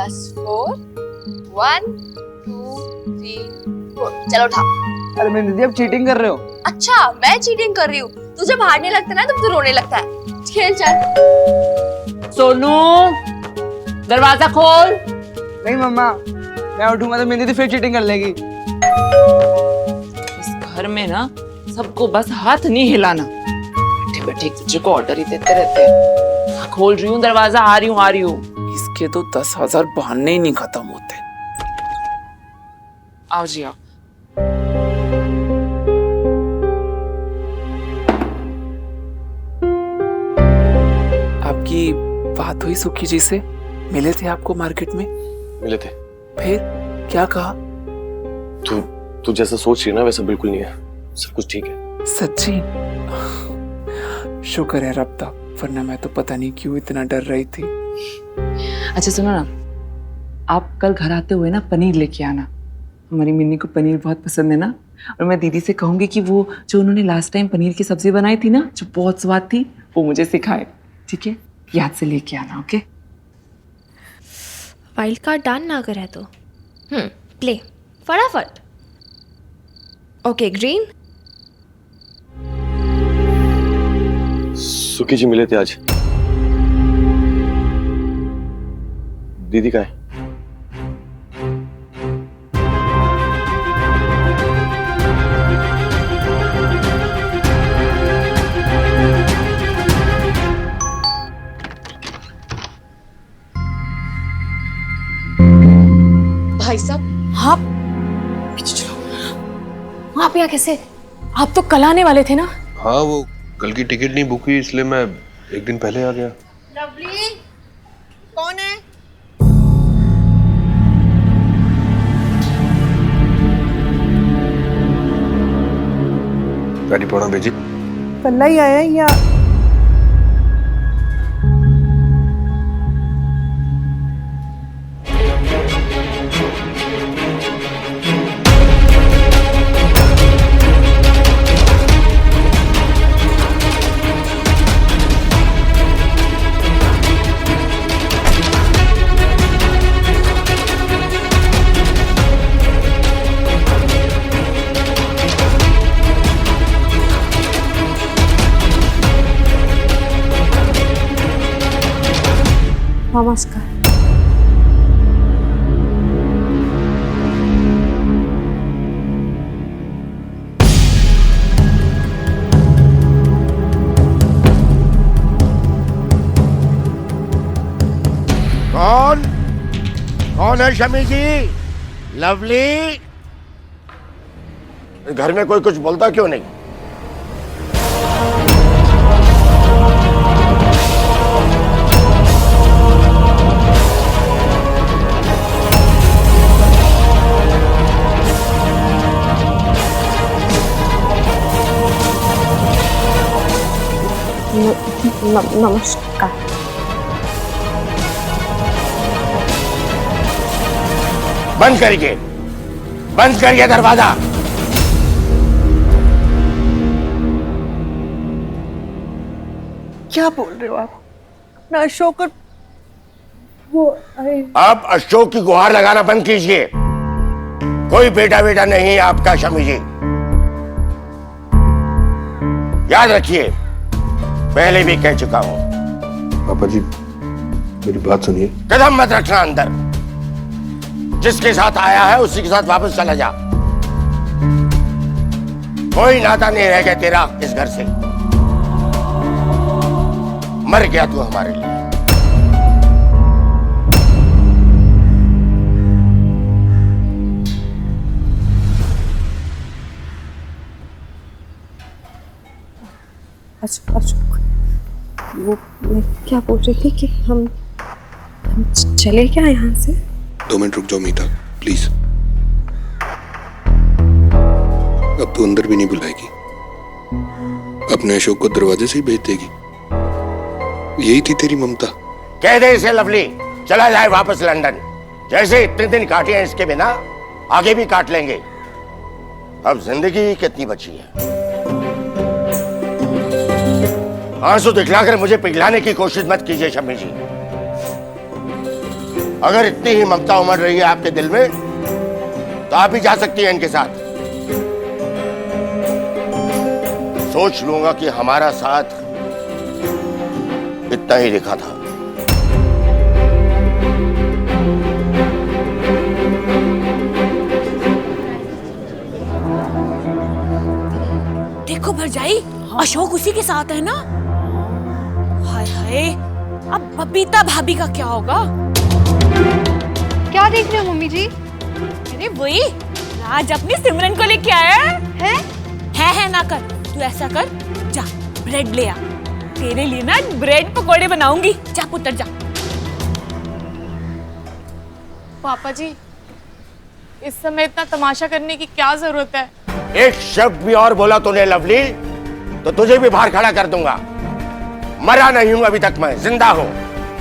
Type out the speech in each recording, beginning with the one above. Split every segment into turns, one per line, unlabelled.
4 1 2 3 4 चलो उठा।
अरे मेरी दीदी, आप चीटिंग कर रहे हो।
अच्छा मैं चीटिंग कर रही हूँ? तू जब हारने लगता है ना तब तू रोने लगता है। खेल चल।
सोनू दरवाजा खोल।
नहीं मम्मा, मैं उठूंगा तो मेरी दीदी फिर चीटिंग कर लेगी।
इस घर में ना सबको बस हाथ नहीं हिलाना, बैठे बैठे एक दूसरे को ऑर्डर ही देते रहते हैं। खोल रही हूँ दरवाजा, आ रही हूँ। इसके तो 10,000 बहाने ही नहीं खत्म होते। आओ जी आओ। आपकी बात हुई सुखी जी से? मिले थे आपको मार्केट में?
मिले थे।
फिर क्या कहा?
तू जैसा सोच रही है ना वैसा बिल्कुल नहीं है, सब कुछ ठीक है।
सच्ची? शुक्र है रब का, वरना मैं तो पता नहीं क्यों इतना डर रही थी। अच्छा सुनो ना, आप कल घर आते हुए ना पनीर लेके आना। हमारी मिन्नी को पनीर बहुत पसंद है ना, और मैं दीदी से कहूंगी कि वो जो उन्होंने लास्ट टाइम पनीर की सब्जी बनाई थी ना, जो बहुत स्वाद थी, वो मुझे सिखाए। ठीक है, याद से लेके आना। ओके?
वाइल्ड कार्ड डन ना करे तो प्ले फटाफट। Okay green.
सुखी जी मिले थे आज। दीदी कहाँ है?
भाई साहब
आप पीछे चलो। आप यहाँ कैसे? आप तो कल आने वाले थे ना?
हाँ, वो कल की टिकट नहीं बुक हुई इसलिए मैं एक दिन पहले आ गया।
लवली कौन है?
गाड़ी पौना भेजी।
कल ही आया या
नमस्कार।
कौन है शमी जी? लवली? घर में कोई कुछ बोलता क्यों नहीं?
नमस्कार।
बंद करिए दरवाजा।
क्या बोल रहे हो आप? ना अशोक और वो
आप अशोक की गुहार लगाना बंद कीजिए। कोई बेटा नहीं है आपका शमी जी। याद रखिए, पहले भी कह चुका हूं।
पापा जी मेरी बात सुनिए।
कदम मत रखना अंदर। जिसके साथ आया है उसी के साथ वापस चला जा। कोई नाता नहीं रह गया तेरा इस घर से। मर गया तू हमारे लिए।
अशोक, वो मैं क्या बोल रही थी कि हम चले क्या यहाँ से?
2 मिनट रुक जाओ मीता प्लीज। अब तो अंदर भी नहीं बुलाएगी, अपने अशोक को दरवाजे से ही भेज देगी। यही थी तेरी ममता।
कह दे इसे लवली चला जाए वापस लंदन। जैसे इतने दिन काटे हैं इसके बिना, आगे भी काट लेंगे। अब जिंदगी कितनी बची है? आंसू दिखलाकर मुझे पिघलाने की कोशिश मत कीजिए शम्मी जी। अगर इतनी ही ममता उमड़ रही है आपके दिल में तो आप ही जा सकती हैं इनके साथ। सोच लूंगा कि हमारा साथ इतना ही लिखा था।
देखो भरजाई, अशोक उसी के साथ है ना। हाय हाय, अब बबीता भाभी का क्या होगा?
क्या देख रहे हो मम्मी जी?
अरे वही राज अपनी सिमरन को लेके आया है ना कर। तू ऐसा कर, जा ब्रेड ले आ, तेरे लिए ना ब्रेड पकोड़े बनाऊंगी। जा पुत्र जा।
पापा जी, इस समय इतना तमाशा करने की क्या जरूरत है?
एक शब्द भी और बोला तूने लवली तो तुझे भी बाहर खड़ा कर दूंगा। मरा नहीं हूं अभी तक, मैं जिंदा हूं।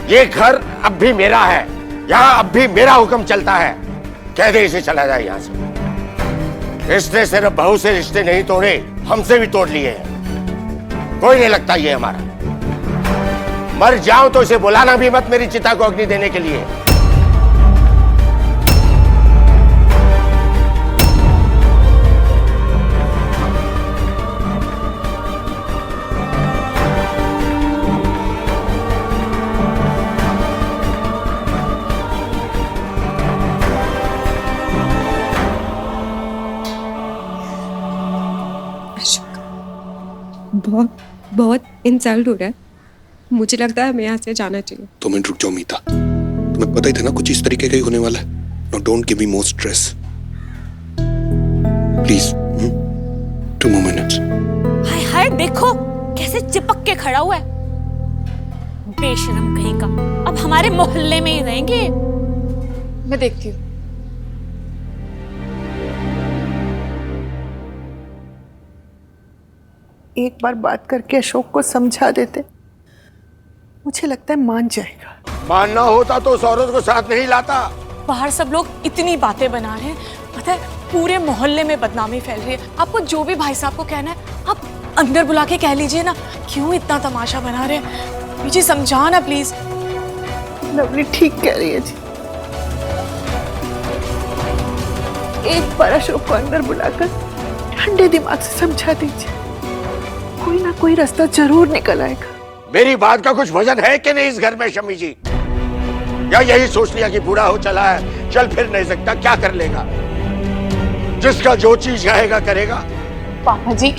ये घर अब भी मेरा है, यहाँ अब भी मेरा हुक्म चलता है। कह दे इसे चला जाए यहाँ से। इसने सिर्फ बहू से रिश्ते नहीं तोड़े, हमसे भी तोड़ लिए हैं। कोई नहीं लगता ये हमारा। मर जाऊं तो इसे बुलाना भी मत मेरी चिता को अग्नि देने के लिए।
बहुत बहुत इंसल्ट हो रहा है। मुझे लगता है हमें यहाँ से जाना चाहिए।
2 मिनट रुक जाओ मीता, तुम्हें पता ही था ना कुछ इस तरीके का ही होने वाला है। No don't give me more stress please. 2 more minutes।
हाय हाय, देखो कैसे चिपक के खड़ा हुआ है। बेशरम कहीं का, अब हमारे मोहल्ले में ही रहेंगे।
मैं देखती हूँ।
एक बार बात करके अशोक को समझा देते, मुझे लगता है मान जाएगा।
मानना होता तो उस औरत को साथ नहीं लाता।
बाहर सब लोग इतनी बातें बना रहे हैं, पता है पूरे मोहल्ले में बदनामी फैल रही है। आपको जो भी भाई साहब को कहना है आप अंदर बुला के कह लीजिए ना। क्यों इतना तमाशा बना रहे हैं? मुझे समझा ना प्लीज।
लवली ठीक कह रही है जी। एक बार अशोक को अंदर बुलाकर ठंडे दिमाग से समझा दीजिए, कोई ना कोई रास्ता जरूर निकल आएगा।
मेरी बात का कुछ वजन है कि नहीं इस घर में शमी जी? या यही सोच लिया कि बूढ़ा हो चला है, चल फिर नहीं सकता, क्या कर लेगा? जिसका जो चीज चाहेगा करेगा।
पापा जी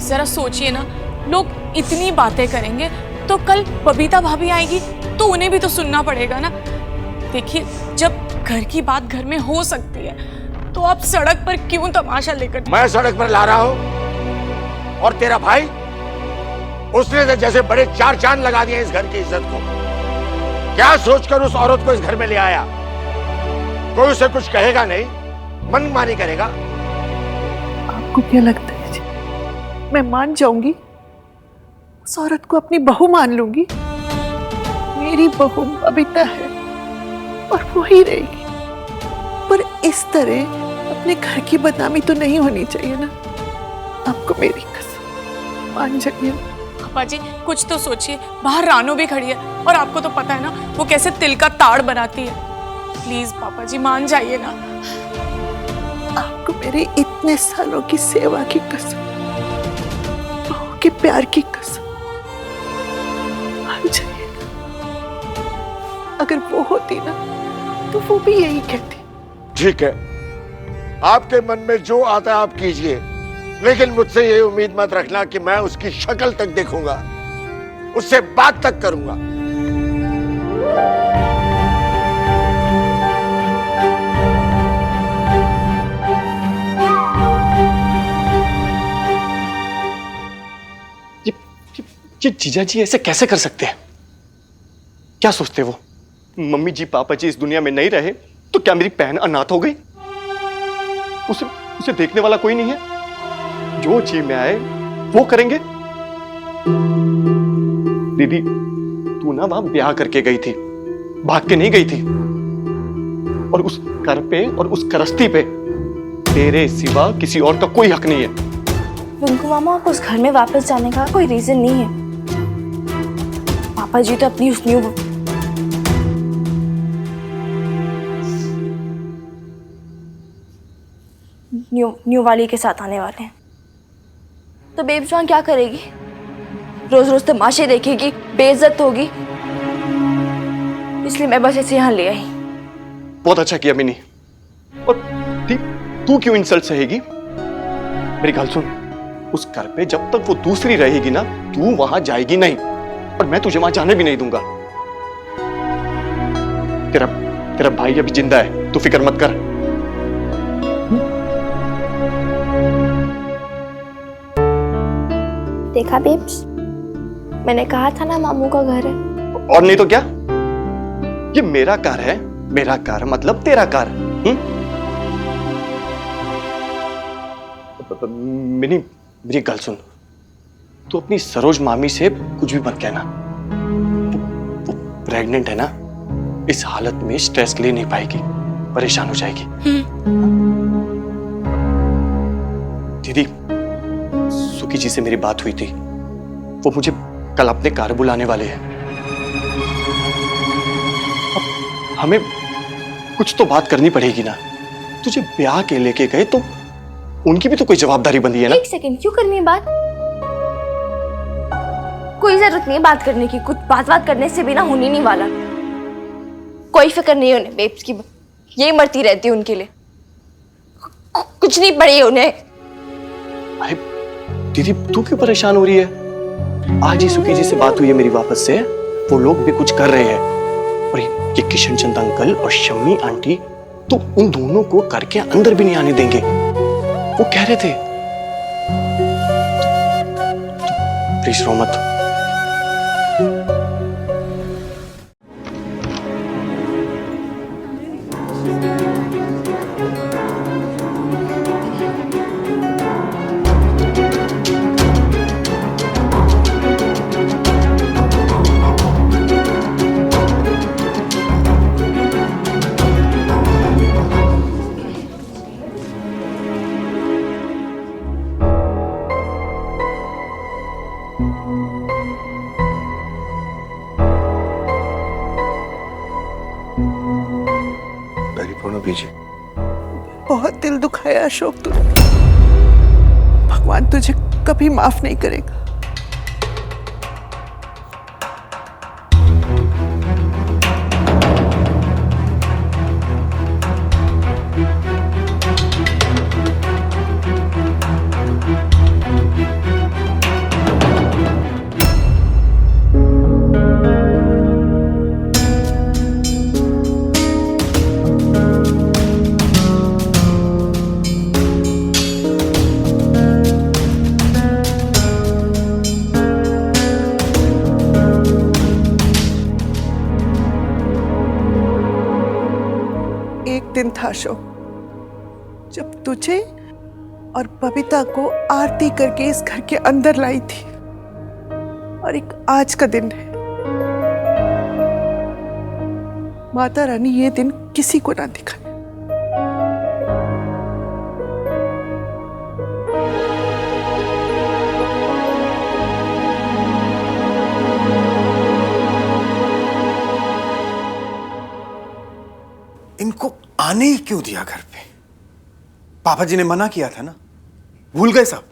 जरा सोचिए ना, लोग इतनी बातें करेंगे तो कल बबीता भाभी आएगी तो उन्हें भी तो सुनना पड़ेगा ना। देखिए, जब घर की बात घर में हो सकती है तो आप सड़क पर क्यों तमाशा लेकर?
मैं सड़क पर ला रहा हूं और तेरा भाई, उसने तो जैसे बड़े 4 चांद लगा दिए इस घर की इज्जत को। क्या सोचकर उस औरत को इस घर में ले आया? कोई उसे कुछ कहेगा नहीं, मनमानी करेगा।
आपको क्या लगता है जी, मैं मान जाऊंगी? उस औरत को अपनी बहू मान लूंगी? मेरी बहू बबीता है और वो ही रहेगी। पर इस तरह अपने घर की बदनामी तो नहीं होनी चाहिए ना। आपको मेरी कसम, मान जाइए।
पापा जी कुछ तो सोचिए, बाहर रानो भी खड़ी है और आपको तो पता है ना वो कैसे तिल का ताड़ बनाती है। प्लीज पापा जी मान जाइए ना।
आपको मेरे इतने सालों की सेवा की कसम, बहू के प्यार की कसम, मान जाइए ना। अगर वो होती ना तो वो भी यही कहती।
ठीक है, आपके मन में जो आता है आप कीजिए, लेकिन मुझसे ये उम्मीद मत रखना कि मैं उसकी शक्ल तक देखूंगा, उससे बात तक करूंगा।
ये जीजा जी ऐसे कैसे कर सकते हैं? क्या सोचते वो? मम्मी जी पापा जी इस दुनिया में नहीं रहे तो क्या मेरी बहन अनाथ हो गई? उसे देखने वाला कोई नहीं है? जो जी में आए वो करेंगे। दीदी तू ना वहां ब्याह करके गई थी, भाग के नहीं गई थी। और उस घर पे और उस करस्ती पे तेरे सिवा किसी और का कोई हक नहीं है।
रिंकू मामा, आप उस घर में वापस जाने का कोई रीजन नहीं है। पापा जी तो अपनी उस न्यू न्यू वाली के साथ आने वाले हैं। तो बेब्स वहां क्या करेगी? रोज रोज तमाशे देखेगी, बेइज्जत होगी। इसलिए मैं बस इसे यहाँ ले आई।
बहुत अच्छा किया मिनी। और तू क्यों इंसल्ट सहेगी? मेरी गल सुन, उस घर पे जब तक वो दूसरी रहेगी ना, तू वहां जाएगी नहीं, और मैं तुझे वहां जाने भी नहीं दूंगा। तेरा भाई अभी जिंदा है, तू फिक्र मत कर।
देखा बेब्स, मैंने कहा था ना मामू का घर है।
और नहीं तो क्या? ये मेरा कार है, मेरा कार मतलब तेरा कार। मिनी, मेरी गल सुन, तू अपनी सरोज मामी से कुछ भी मत कहना। वो प्रेग्नेंट है ना, इस हालत में स्ट्रेस ले नहीं पाएगी, परेशान हो जाएगी। दीदी, सुखी जी से मेरी बात हुई थी, वो मुझे कल अपने कार बुलाने वाले हैं। अब हमें कुछ तो बात करनी पड़ेगी ना। तुझे ब्याह के लेके गए तो उनकी भी तो कोई जवाबदारी बंदी है ना।
एक सेकंड, क्यों करनी है बात? कोई जरूरत नहीं है बात करने की। कुछ बात करने से भी ना होनी नहीं वाला। कोई फिक्र नहीं है उन्हें बेब्स की, यही मरती रहती है उनके लिए। कुछ नहीं पड़ी है उन्हें।
अरे दीदी, तू क्यों परेशान हो रही है? आज ही सुखी जी से बात हुई है मेरी वापस से, वो लोग भी कुछ कर रहे हैं। और ये किशन चंद अंकल और शम्मी आंटी तो उन दोनों को घर के अंदर भी नहीं आने देंगे, वो कह रहे थे। प्लीज रो मत।
बहुत दिल दुखाया अशोक तूने। भगवान तुझे कभी माफ नहीं करेगा। दिन था अशोक, जब तुझे और बबीता को आरती करके इस घर के अंदर लाई थी, और एक आज का दिन है। माता रानी ये दिन किसी को ना दिखाए।
इनको आने ही क्यों दिया घर पे? पापा जी ने मना किया था ना, भूल गए सब।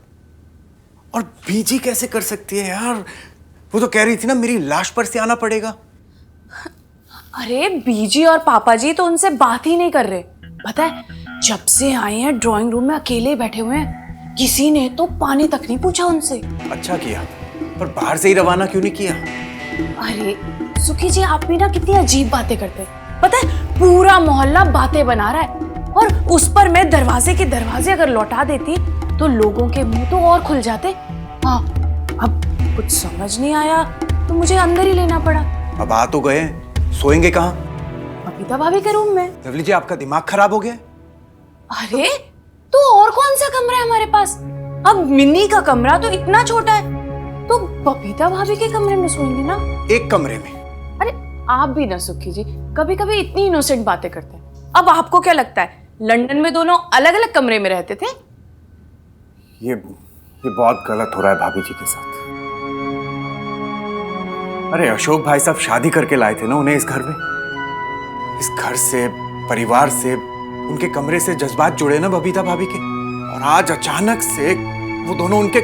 और बीजी कैसे कर सकती है यार? वो तो कह रही थी ना मेरी लाश पर से आना पड़ेगा।
अरे बीजी और पापा जी तो उनसे बात ही नहीं कर रहे। पता है, जब से आए हैं ड्राइंग रूम में अकेले बैठे हुए हैं, किसी ने तो पानी तक नहीं पूछा उनसे।
अच्छा किया, पर बाहर से ही रवाना क्यों नहीं किया?
अरे सुखी जी, आप भी ना कितनी अजीब बातें करते हैं। पता है, पूरा मोहल्ला बातें बना रहा है, और उस पर मैं दरवाजे के दरवाजे अगर लौटा देती तो लोगों के मुंह तो और खुल जाते। हाँ, अब कुछ समझ नहीं आया तो मुझे अंदर ही लेना पड़ा।
अब आ तो गए, सोएंगे कहाँ?
बबीता भाभी के रूम में।
लवली जी, आपका दिमाग खराब हो गया?
अरे तो और कौन सा कमरा है हमारे पास? अब मिन्नी का कमरा तो इतना छोटा है, तो बबीता भाभी के कमरे में सोएंगे ना।
एक कमरे में?
अरे आप भी ना सुखी जी, कभी कभी इतनी इनोसेंट बातें करते हैं। अब आपको क्या लगता है लंदन में दोनों अलग अलग कमरे में रहते थे?
ये बहुत गलत हो रहा है भाभी जी के साथ। अरे अशोक भाई साहब शादी करके लाए थे ना उन्हें इस घर में। इस घर से, परिवार से, उनके कमरे से जज्बात जुड़े ना बबीता भाभी के। और आज अचानक से वो दोनों उनके,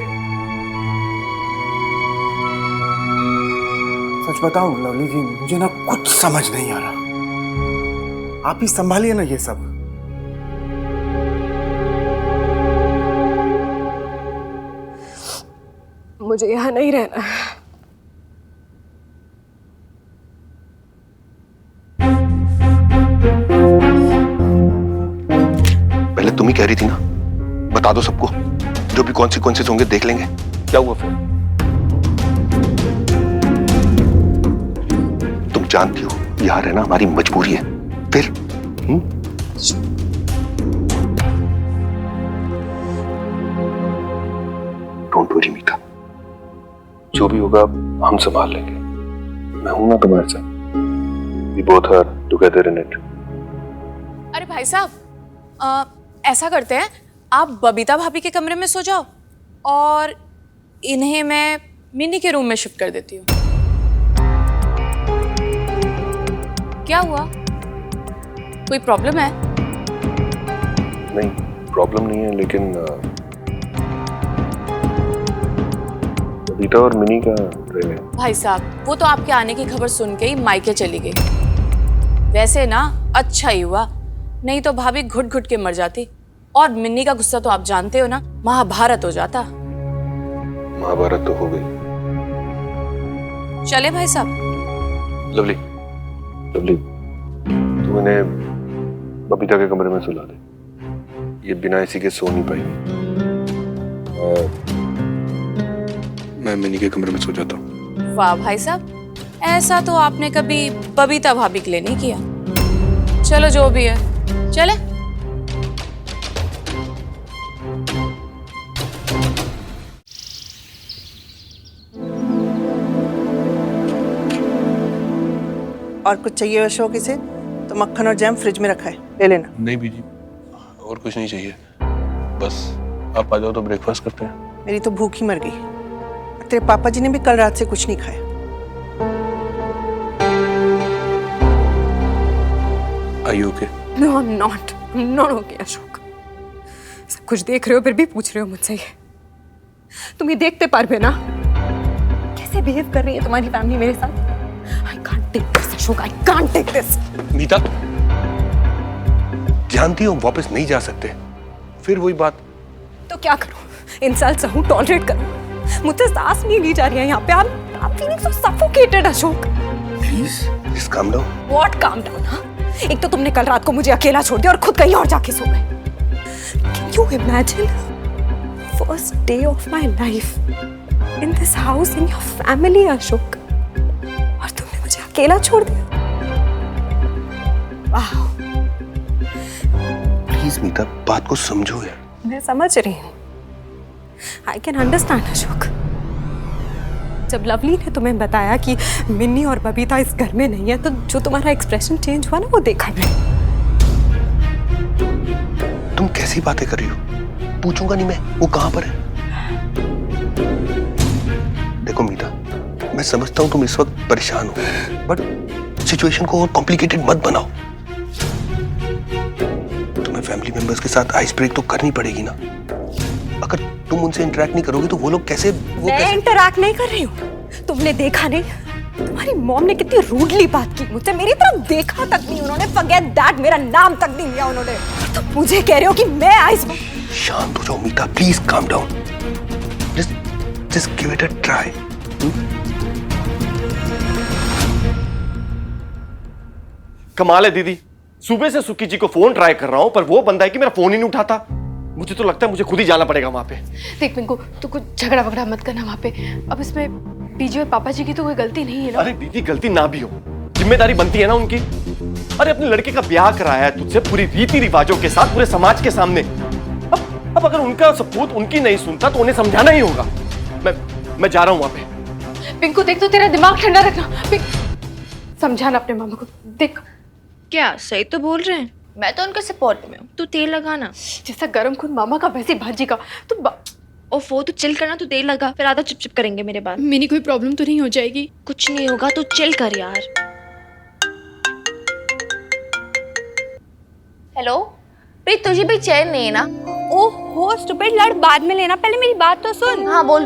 सच बताऊं लवली जी, मुझे ना कुछ समझ नहीं आ रहा। आप ही संभालिए ना ये सब।
मुझे यहाँ नहीं रहना है।
पहले तुम ही कह रही थी ना, बता दो सबको, जो भी कॉन्सिक्वेंसेस होंगे देख लेंगे। क्या हुआ फिर? तुम जानती हो यहाँ रहना हमारी मजबूरी है। फिर डोंट वरी मीता, जो भी होगा हम संभाल लेंगे। मैं हूं ना तुम्हारे साथ। We both are together in it.
अरे भाई साहब, ऐसा करते हैं, आप बबीता भाभी के कमरे में सो जाओ और इन्हें मैं मिनी के रूम में शिफ्ट कर देती हूँ। क्या हुआ? कोई प्रॉब्लम है?
नहीं, प्रॉब्लम नहीं है, लेकिन बबीता और मिनी का प्रेम है।
भाई साहब, वो तो आपके आने की खबर सुन के ही मायके चली गई। वैसे ना अच्छा ही हुआ, नहीं तो भाभी घुट घुट के मर जाती। और मिन्नी का गुस्सा तो आप जानते हो ना, महाभारत हो जाता।
महाभारत तो हो गई।
चले भाई साहब।
लवली, लवली, तुम इन्हें बबीता के कमरे में सुला दे। ये बिना इसी के सो नहीं पाएगी। मैं मिनी के कमरे में सो जाता हूँ।
वाह भाई साहब, ऐसा तो आपने कभी बबीता भाभी के लिए नहीं किया। चलो जो भी है, चले।
और कुछ चाहिए अशोक इसे? तो मक्खन और जैम फ्रिज में रखा है, ले लेना।
नहीं बीजी, और कुछ नहीं चाहिए। बस आप आ जाओ तो ब्रेकफास्ट करते हैं।
मेरी तो भूख ही मर गई। तेरे पापा जी ने भी कल रात से कुछ नहीं खाया।
Are you okay?
No, I'm not. I'm not okay, Ashok. सब कुछ देख रहे हो फिर भी पूछ रहे हो मुझसे ये। तुम ये देखते पारबे ना कैसे बिहेव कर रही है तुम्हारी फैमिली मेरे साथ। I can't take this, Ashok. I can't take this.
मीता, जानती हो वापस नहीं जा सकते। फिर वही बात।
तो क्या करूं? इंसल्ट सहूं, टॉलरेट करूं? मुझसे सांस नहीं ली जा रही है यहाँ पे। I'm feeling so suffocated, Ashok.
Please, just calm down.
What calm down, हाँ? एक तो तुमने कल रात को मुझे अकेला छोड़ दिया और खुद कहीं और जाके सो गए। Can you imagine? First day of my life in this house, in your family, Ashok. और तुमने मुझे अकेला छोड़ दिया। वाह।
Please मीता, बात को समझो यार।
मैं समझ रही हूँ। I can understand, Ashok. जब लवली ने तुम्हें बताया कि मिन्नी और बबीता इस घर में नहीं है, तो जो तुम्हारा एक्सप्रेशन चेंज हुआ ना, वो देखा मैंने।
तुम कैसी बातें कर रही हो? पूछूंगा नहीं मैं वो कहां पर है। देखो मीता, मैं समझता हूं तुम इस वक्त परेशान हो, बट सिचुएशन को और कॉम्प्लिकेटेड मत बनाओ। तुम्हें फैमिली मेंबर्स के साथ आइस ब्रेक तो करनी पड़ेगी ना। अगर तुम उनसे इंटरेक्ट नहीं करोगे तो वो लोग कैसे
मैं इंटरेक्ट नहीं कर रही हूँ। तुमने देखा नहीं तुम्हारी मॉम ने कितनी रूडली बात की मुझसे। मेरी तरफ देखा तक नहीं उन्होंने। फॉरगेट दैट, मेरा नाम तक नहीं लिया उन्होंने। तो मुझे कह रहे हो कि मैं आइस।
शांत हो जाओ Meeta, please calm down. Just give it a try.
कमाल है दीदी, सुबह से सुक्की जी को फोन ट्राई कर रहा हूं पर वो बंदा है कि मेरा फोन ही नहीं उठाता। मुझे तो लगता है मुझे खुद ही जाना पड़ेगा वहां पे।
देख पिंकू, तू कुछ झगड़ा वगड़ा मत करना वहां पे। अब इसमें बीजी और पापा जी की तो कोई गलती नहीं है ना।
अरे दीदी, गलती ना भी हो, जिम्मेदारी बनती है ना उनकी। अरे अपने लड़के का ब्याह कराया है तुझसे पूरी रीति रिवाजों के साथ, पूरे समाज के सामने। अब अगर उनका सपूत उनकी नहीं सुनता तो उन्हें समझाना ही होगा। मैं जा रहा हूं वहां पे।
पिंकू देख, तो तेरा दिमाग ठंडा रखना। समझाना अपने मामा को। देख,
क्या सही तो बोल रहे हैं?
मैं तो उनके सपोर्ट में हूँ।
तू तेल लगाना।
जैसा गरम खून मामा का वैसे भाजी का। तो
वो तो चिल करना, तू तेल लगा, फिर आधा चिपचिप करेंगे मेरे बाद।
मिनी कोई प्रॉब्लम तो नहीं हो जाएगी?
कुछ नहीं होगा, तू चिल कर यार।
हेलो प्रीत, तुझे भी चैन नहीं है ना? ओ
ओहो स्टूपिड, लड़ बाद में लेना, पहले मेरी बात तो सुन।
हाँ बोल,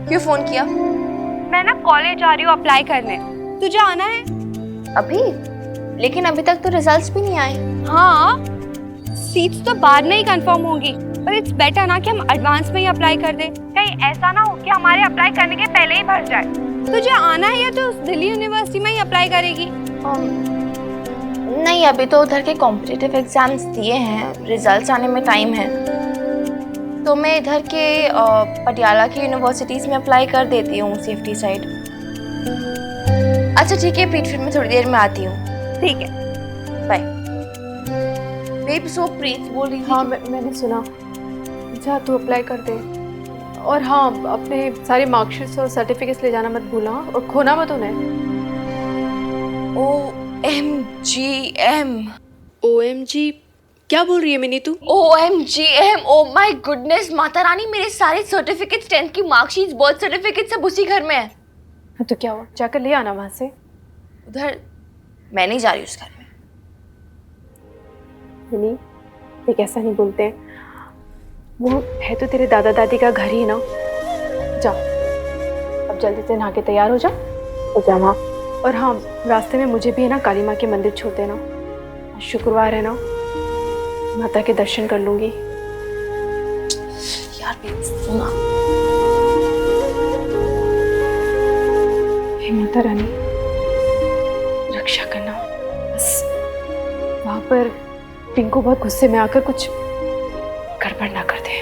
क्यों फोन किया?
मैं ना कॉलेज जा रही हूँ अप्लाई करने, तुझे आना है?
अभी? लेकिन अभी तक तो रिजल्ट्स भी नहीं आए।
हाँ, सीट्स तो बाद में ही कंफर्म होंगी, पर इट्स बेटर ना कि हम एडवांस में ही अप्लाई कर दें, कहीं ऐसा ना हो कि हमारे अप्लाई करने के पहले ही भर जाए। तुझे आना है या तो दिल्ली यूनिवर्सिटी में ही अप्लाई करेगी?
नहीं, अभी तो उधर के कॉम्पिटिटिव एग्जाम्स दिए हैं, रिजल्ट्स आने में टाइम है, तो मैं इधर के पटियाला की यूनिवर्सिटीज में अप्लाई कर देती हूँ, सेफ्टी साइड। अच्छा ठीक है प्रीत, फिर मैं थोड़ी देर में आती हूँ।
ठीक है,
बाय। बेब, सो प्रीत बोल रही थी।
हाँ मैंने सुना। जा तू अप्लाई कर दे, और हाँ अपने सारे मार्कशीट्स और सर्टिफिकेट्स ले जाना मत भूलना, और खोना मत उन्हें।
OMG,
क्या बोल रही है मिनी तू?
OMGM, oh my goodness, Mata Rani, मेरे सारे सर्टिफिकेट्स, 10th की मार्कशीट्स, बर्थ सर्टिफिकेट सब उसी घर में है।
तो क्या हुआ, जाकर ले आना वहां से।
उधर मैं नहीं जा रही उस घर में।
मिनी देख, ऐसा नहीं बोलते हैं, वो है तो तेरे दादा दादी का घर ही ना। जा अब जल्दी से नहा के तैयार हो जा, तो जा वहाँ। और हाँ, रास्ते में मुझे भी है ना काली माँ के मंदिर छोड़ देना, शुक्रवार है ना, माता के दर्शन कर लूंगी।
यार सुना,
हे माता रानी, रक्षा करना, बस वहां पर पिंकू बहुत गुस्से में आकर कुछ गड़बड़ ना कर दे।